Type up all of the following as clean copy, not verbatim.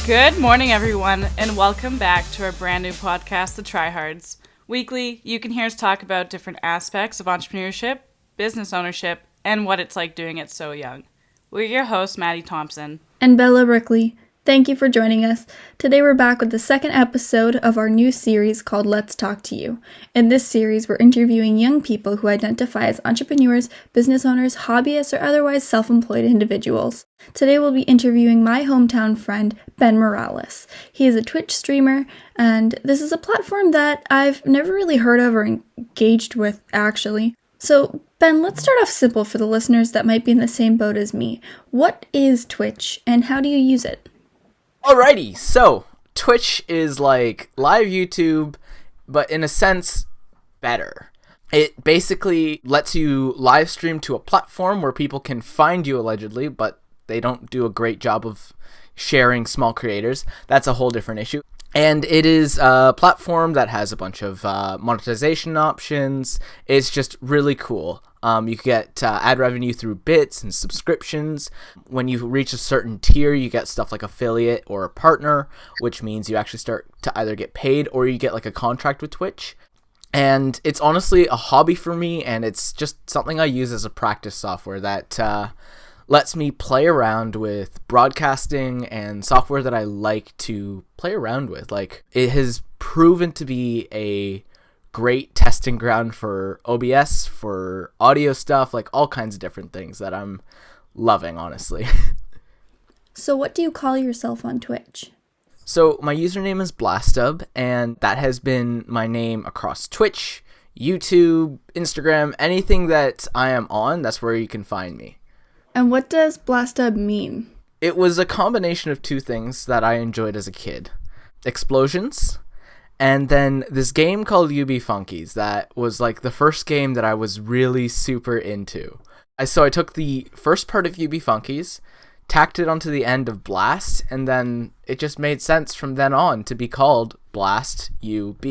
Good morning, everyone, and welcome back to our brand new podcast, The Tryhards. Weekly, you can hear us talk about different aspects of entrepreneurship, business ownership, and what it's like doing it so young. We're your hosts, Maddie Thompson. And Bella Brickley. Thank you for joining us. Today we're back with the second episode of our new series called Let's Talk to You. In this series, we're interviewing young people who identify as entrepreneurs, business owners, hobbyists, or otherwise self-employed individuals. Today we'll be interviewing my hometown friend, Ben Miralles. He is a Twitch streamer, and this is a platform that I've never really heard of or engaged with, actually. So, Ben, let's start off simple for the listeners that might be in the same boat as me. What is Twitch, and how do you use it? Alrighty, so Twitch is like live YouTube, but in a sense, better. It basically lets you live stream to a platform where people can find you allegedly, but they don't do a great job of sharing small creators. That's a whole different issue. And it is a platform that has a bunch of monetization options. It's just really cool. You get ad revenue through bits and subscriptions. When you reach a certain tier, you get stuff like affiliate or a partner, which means you actually start to either get paid or you get like a contract with Twitch. And it's honestly a hobby for me, and it's just something I use as a practice software that lets me play around with broadcasting and software that I like to play around with. Like, it has proven to be a great testing ground for OBS, for audio stuff, like all kinds of different things that I'm loving, honestly. So what do you call yourself on Twitch? So my username is Blastub, and that has been my name across Twitch, YouTube, Instagram, anything that I am on, that's where you can find me. And what does Blastub mean? It was a combination of two things that I enjoyed as a kid. Explosions, and then this game called UB Funkies that was like the first game that I was really super into. So I took the first part of UB Funkies, tacked it onto the end of Blast, and then it just made sense from then on to be called Blast UB.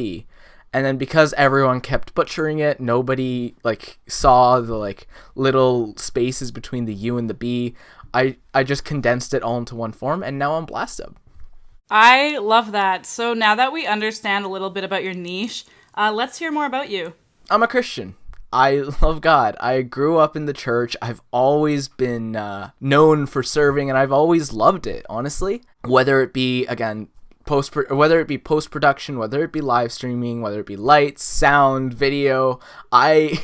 And then because everyone kept butchering it, nobody like saw the like little spaces between the U and the B. I just condensed it all into one form, and now I'm Blastub. I love that. So now that we understand a little bit about your niche, let's hear more about you. I'm a Christian. I love God. I grew up in the church. I've always been known for serving, and I've always loved it, honestly. Whether it be, again, post-production, whether it be live streaming, whether it be lights, sound, video, I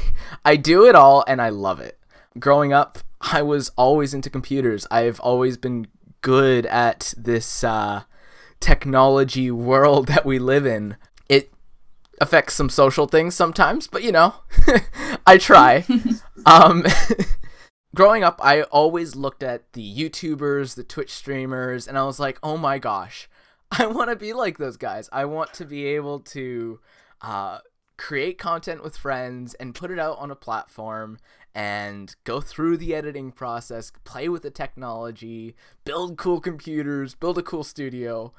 do it all, and I love it. Growing up, I was always into computers. I've always been good at this technology world that we live in. It affects some social things sometimes, but you know, I try. Growing up, I always looked at the YouTubers, the Twitch streamers, and I was like, oh my gosh, I want to be like those guys. I want to be able to create content with friends and put it out on a platform and go through the editing process, play with the technology, build cool computers, build a cool studio,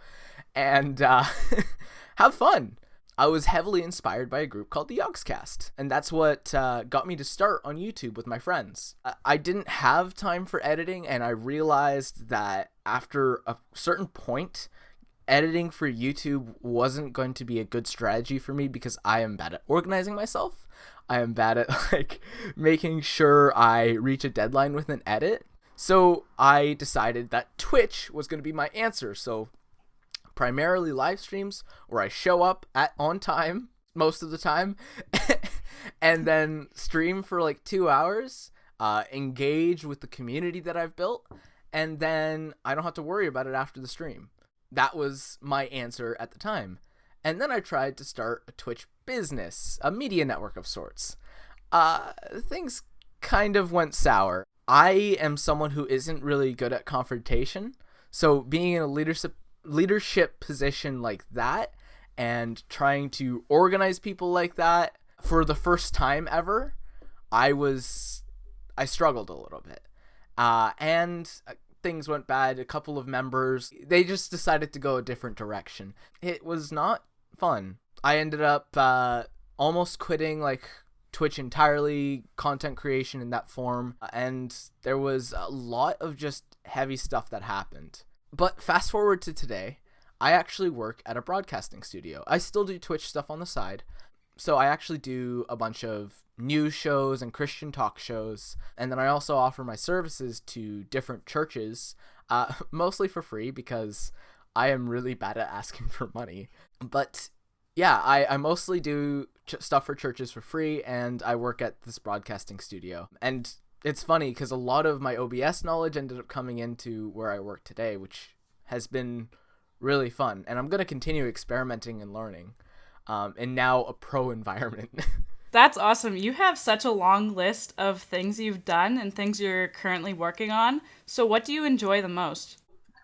and have fun. I was heavily inspired by a group called the Yogscast, and that's what got me to start on YouTube with my friends. I didn't have time for editing, and I realized that after a certain point, editing for YouTube wasn't going to be a good strategy for me because I am bad at organizing myself. I am bad at like making sure I reach a deadline with an edit. So I decided that Twitch was going to be my answer. So primarily live streams where I show up on time most of the time and then stream for like 2 hours, engage with the community that I've built, and then I don't have to worry about it after the stream. That was my answer at the time. And then I tried to start a Twitch business, a media network of sorts. Things kind of went sour. I am someone who isn't really good at confrontation. So being in a leadership position like that and trying to organize people like that for the first time ever, I struggled a little bit. And things went bad. A couple of members, they just decided to go a different direction. It was not fun. I ended up almost quitting like Twitch entirely, content creation in that form, and there was a lot of just heavy stuff that happened. But fast forward to today, I actually work at a broadcasting studio. I still do Twitch stuff on the side. So I actually do a bunch of news shows and Christian talk shows. And then I also offer my services to different churches, mostly for free because I am really bad at asking for money. But yeah, I mostly do stuff for churches for free, and I work at this broadcasting studio. And it's funny because a lot of my OBS knowledge ended up coming into where I work today, which has been really fun. And I'm going to continue experimenting and learning. And now a pro environment. That's awesome. You have such a long list of things you've done and things you're currently working on. So what do you enjoy the most?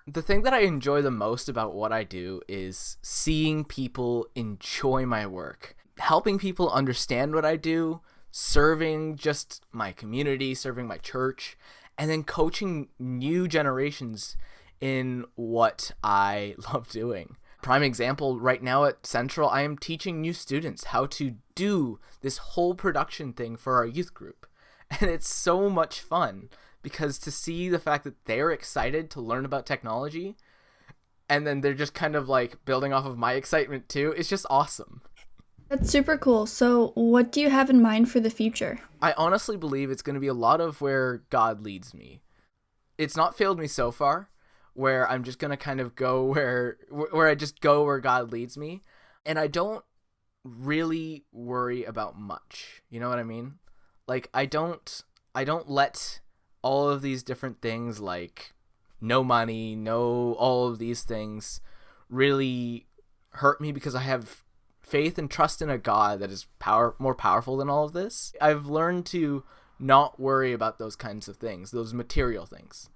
The thing that I enjoy the most about what I do is seeing people enjoy my work, helping people understand what I do, serving just my community, serving my church, and then coaching new generations in what I love doing. Prime example, right now at Central, I am teaching new students how to do this whole production thing for our youth group. And it's so much fun because to see the fact that they're excited to learn about technology and then they're just kind of like building off of my excitement too, it's just awesome. That's super cool. So what do you have in mind for the future? I honestly believe it's going to be a lot of where God leads me. It's not failed me so far, where I'm just going to kind of go where I just go where God leads me. And I don't really worry about much. You know what I mean? Like, I don't let all of these different things like no money, no all of these things really hurt me because I have faith and trust in a God that is more powerful than all of this. I've learned to not worry about those kinds of things, those material things.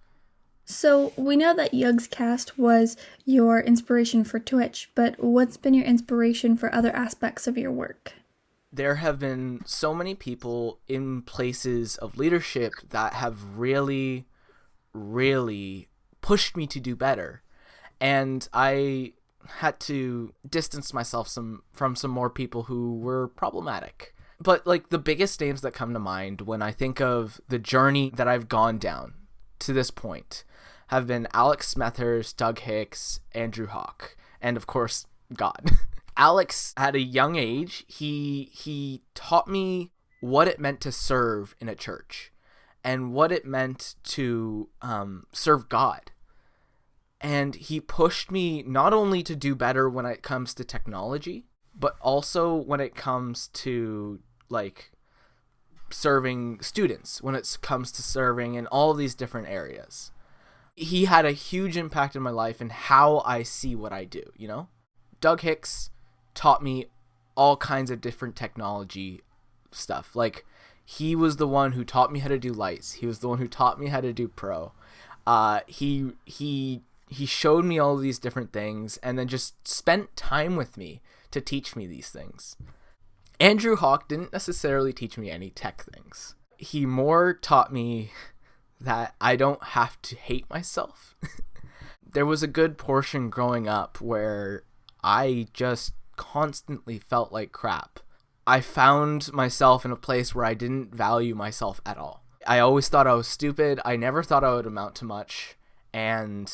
So we know that Yugscast was your inspiration for Twitch, but what's been your inspiration for other aspects of your work? There have been so many people in places of leadership that have really, really pushed me to do better. And I had to distance myself from some more people who were problematic. But like the biggest names that come to mind when I think of the journey that I've gone down to this point have been Alex Smethurst, Doug Hicks, Andrew Hawk, and of course, God. Alex, at a young age, he taught me what it meant to serve in a church and what it meant to serve God. And he pushed me not only to do better when it comes to technology, but also when it comes to like serving students, when it comes to serving in all of these different areas. He had a huge impact in my life and how I see what I do, you know? Doug Hicks taught me all kinds of different technology stuff. Like, he was the one who taught me how to do lights. He was the one who taught me how to do pro. He showed me all of these different things and then just spent time with me to teach me these things. Andrew Hawk didn't necessarily teach me any tech things. He more taught me that I don't have to hate myself. There was a good portion growing up where I just constantly felt like crap. I found myself in a place where I didn't value myself at all. I always thought I was stupid. I never thought I would amount to much. And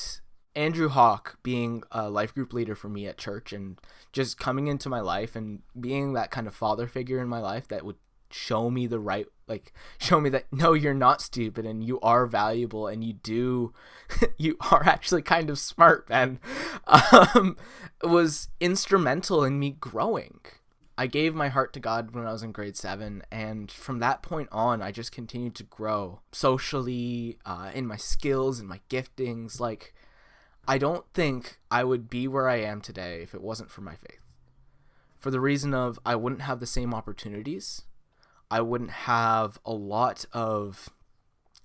Andrew Hawk being a life group leader for me at church and just coming into my life and being that kind of father figure in my life that would show me show me that no, you're not stupid and you are valuable and you are actually kind of smart, Ben, was instrumental in me growing. I gave my heart to God when I was in grade 7, and from that point on, I just continued to grow socially, in my skills and my giftings. Like, I don't think I would be where I am today if it wasn't for my faith. For the reason of I wouldn't have the same opportunities. I wouldn't have a lot of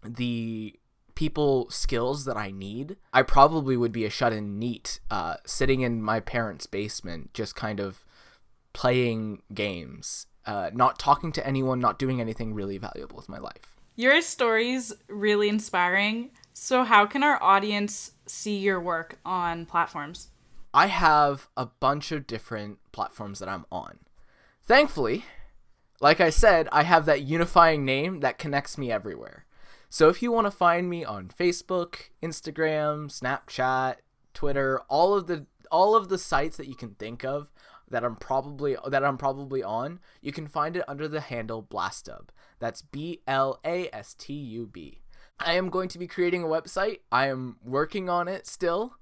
the people skills that I need. I probably would be a shut-in neat, sitting in my parents' basement, just kind of playing games, not talking to anyone, not doing anything really valuable with my life. Your story's really inspiring. So how can our audience see your work on platforms? I have a bunch of different platforms that I'm on. Thankfully, like I said, I have that unifying name that connects me everywhere. So if you want to find me on Facebook, Instagram, Snapchat, Twitter, all of the sites that you can think of that I'm probably on, you can find it under the handle Blastub. That's BLASTUB. I am going to be creating a website. I am working on it still.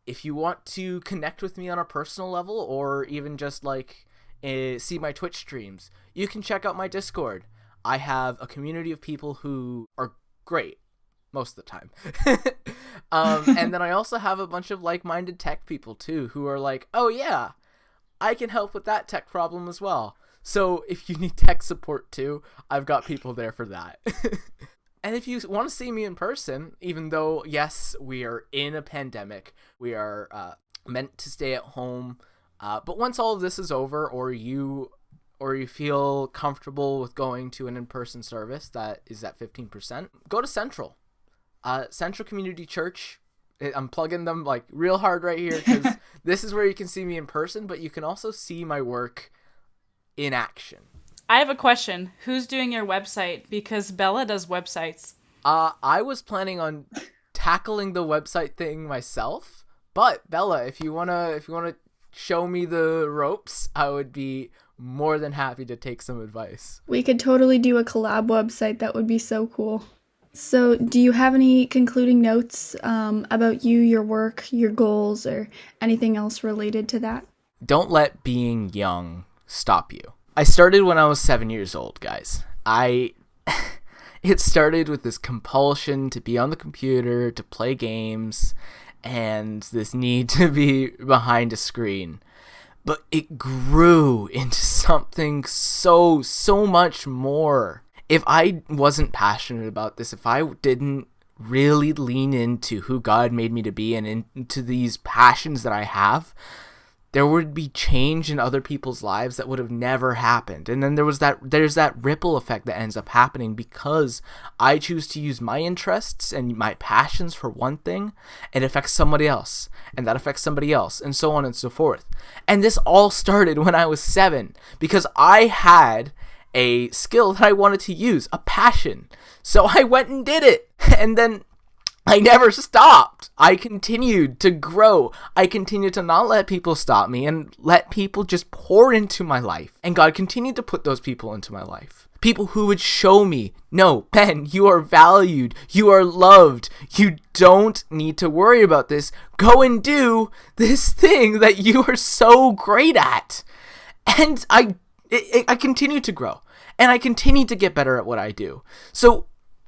If you want to connect with me on a personal level, or even just like see my Twitch streams, you can check out my Discord. I have a community of people who are great most of the time. And then I also have a bunch of like-minded tech people too, who are like, oh yeah, I can help with that tech problem as well. So if you need tech support too, I've got people there for that. And if you want to see me in person, even though, yes, we are in a pandemic, we are meant to stay at home, but once all of this is over, or you feel comfortable with going to an in-person service that is at 15%, go to Central. Central Community Church. I'm plugging them like real hard right here because this is where you can see me in person, but you can also see my work in action. I have a question. Who's doing your website? Because Bella does websites. I was planning on tackling the website thing myself, but Bella, if you wanna show me the ropes, I would be more than happy to take some advice. We could totally do a collab website. That would be so cool. So do you have any concluding notes about you, your work, your goals, or anything else related to that? Don't let being young stop you. I started when I was 7 years old, guys. It started with this compulsion to be on the computer, to play games, and this need to be behind a screen. But it grew into something so much more. If I wasn't passionate about this, if I didn't really lean into who God made me to be and into these passions that I have, there would be change in other people's lives that would have never happened. And then there's that ripple effect that ends up happening because I choose to use my interests and my passions for one thing, and it affects somebody else, and that affects somebody else, and so on and so forth. And this all started when I was 7 because I had a skill that I wanted to use, a passion. So I went and did it. And then I never stopped. I continued to grow. I continued to not let people stop me and let people just pour into my life. And God continued to put those people into my life. People who would show me, no, Ben, you are valued. You are loved. You don't need to worry about this. Go and do this thing that you are so great at. And I continue to grow. And I continue to get better at what I do. So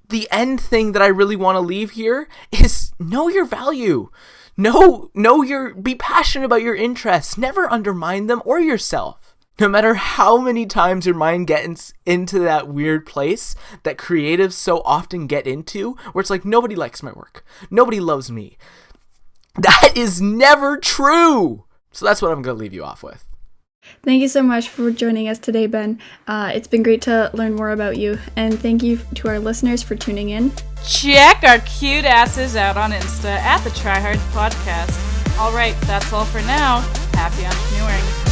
the end thing that I really want to leave here is know your value. Be passionate about your interests. Never undermine them or yourself. No matter how many times your mind gets into that weird place that creatives so often get into, where it's like, nobody likes my work. Nobody loves me. That is never true. So that's what I'm going to leave you off with. Thank you so much for joining us today, Ben. It's been great to learn more about you, and thank you to our listeners for tuning in. Check our cute asses out on Insta at the Tryhards Podcast. All right, that's all for now. Happy entrepreneuring.